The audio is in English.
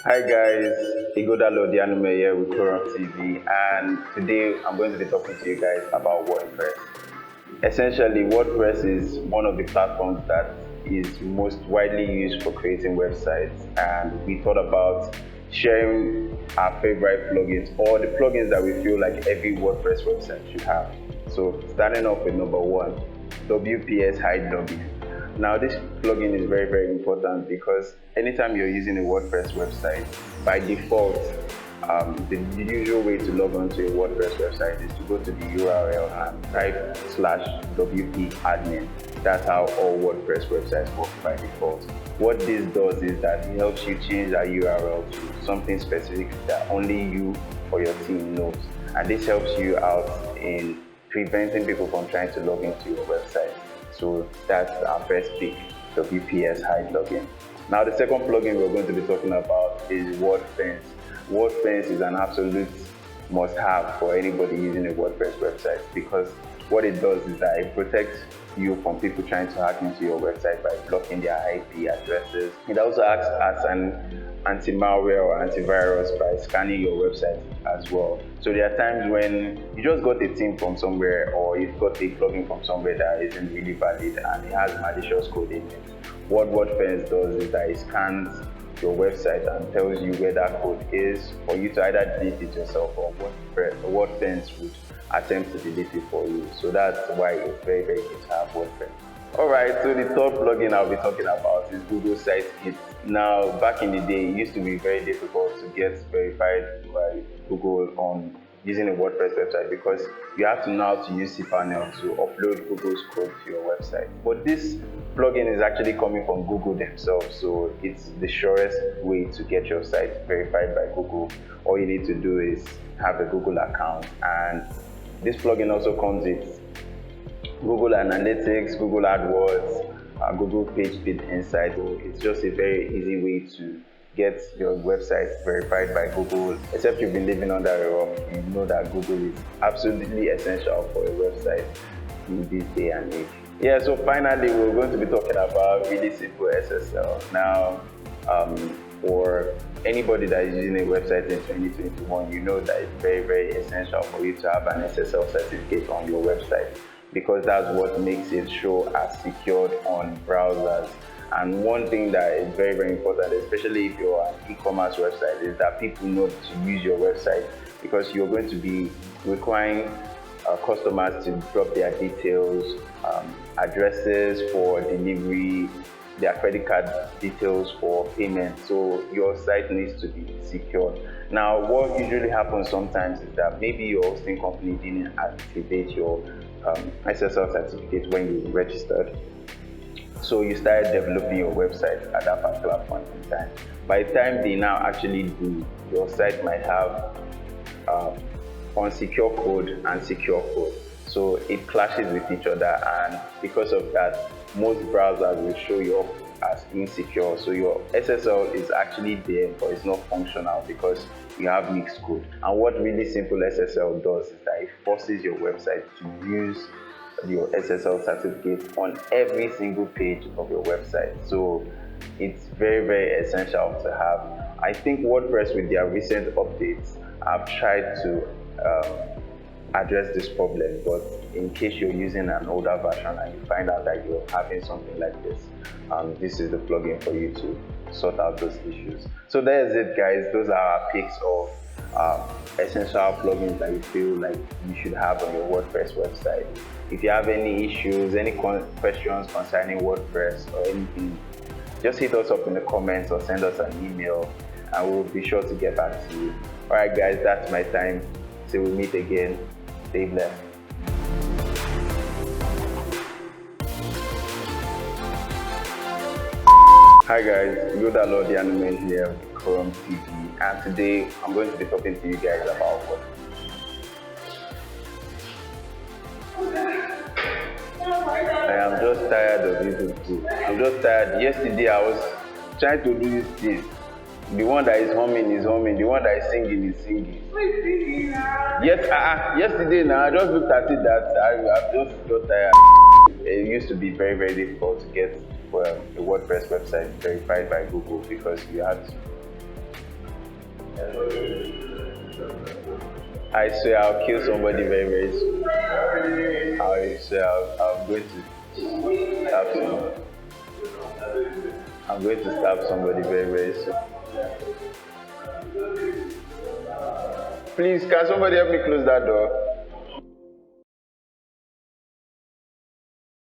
Hi guys, Igodalo Dianume here with Quorum TV, and today I'm going to be talking to you guys about WordPress. Essentially, WordPress is one of the platforms that is most widely used for creating websites, and we thought about sharing our favorite plugins or the plugins that we feel like every WordPress website should have. So starting off with number one, WPS Adobe. Now this plugin is very important because anytime you're using a WordPress website, by default, the usual way to log on to a WordPress website is to go to the URL and type /WP admin. That's how all WordPress websites work by default. What this does is that it helps you change that URL to something specific that only you or your team knows. And this helps you out in preventing people from trying to log into your website. So that's our first pick, the WPS Hide plugin. Now the second plugin we're going to be talking about is WordFence. WordFence is an absolute must-have for anybody using a WordPress website because what it does is that it protects you from people trying to hack into your website by blocking their IP addresses. It also acts as an anti-malware or antivirus by scanning your website as well. So there are times when you just got a theme from somewhere or you've got a plugin from somewhere that isn't really valid and it has malicious code in it. What WordFence does is that it scans your website and tells you where that code is for you to either delete it yourself or WordFence would attempt to delete it for you. So that's why it's very good to have WordPress. Alright, so the third plugin I'll be talking about is Google Site Kit. Now, back in the day, it used to be very difficult to get verified by Google on using a WordPress website because you have to know how to use cPanel to upload Google's code to your website. But this plugin is actually coming from Google themselves, so it's the surest way to get your site verified by Google. All you need to do is have a Google account, and this plugin also comes with Google Analytics, Google AdWords, Google PageSpeed Insight. So it's just a very easy way to get your website verified by Google. Except you've been living under a rock, you know that Google is absolutely essential for a website in this day and age. Yeah, so finally we're going to be talking about really simple SSL. Now, for anybody that is using a website in 2021, you know that it's very essential for you to have an SSL certificate on your website because that's what makes it show as secured on browsers. And one thing that is very important, especially if you're an e-commerce website, is that people know to use your website because you're going to be requiring customers to drop their details, addresses for delivery, their credit card details for payment. So your site needs to be secured. Now, what usually happens sometimes is that maybe your hosting company didn't activate your SSL certificate when you registered. So you started developing your website at that particular point in time. By the time they now actually do, your site might have unsecure code and secure code. So it clashes with each other, and because of that, most browsers will show you up as insecure. So your SSL is actually there, but it's not functional because you have mixed code. And what really simple SSL does is that it forces your website to use your SSL certificate on every single page of your website. So it's very essential to have. I think WordPress with their recent updates have tried to address this problem, but in case you're using an older version and you find out that you're having something like this, this is the plugin for you to sort out those issues. So there's it, guys. Those are our picks of essential plugins that you feel like you should have on your WordPress website. If you have any issues, any questions concerning WordPress or anything, just hit us up in the comments or send us an email and we'll be sure to get back to you. Alright guys, that's my time. Till we meet again, stay blessed. Hi guys, Yodalo the Anime here with Quorum TV, and today I'm going to be talking to you guys about what. I am just tired of YouTube too. I'm just tired. Yesterday I was trying to do this. The one that is humming is humming. The one that is singing is singing. Yes, yesterday now I just looked at it that I just got tired. It used to be very difficult to get a WordPress website verified by Google because you had to I swear I'll kill somebody very, very soon. I swear I'm going to stab someone. I'm going to stab somebody very, very soon. Please, can somebody help me close that door?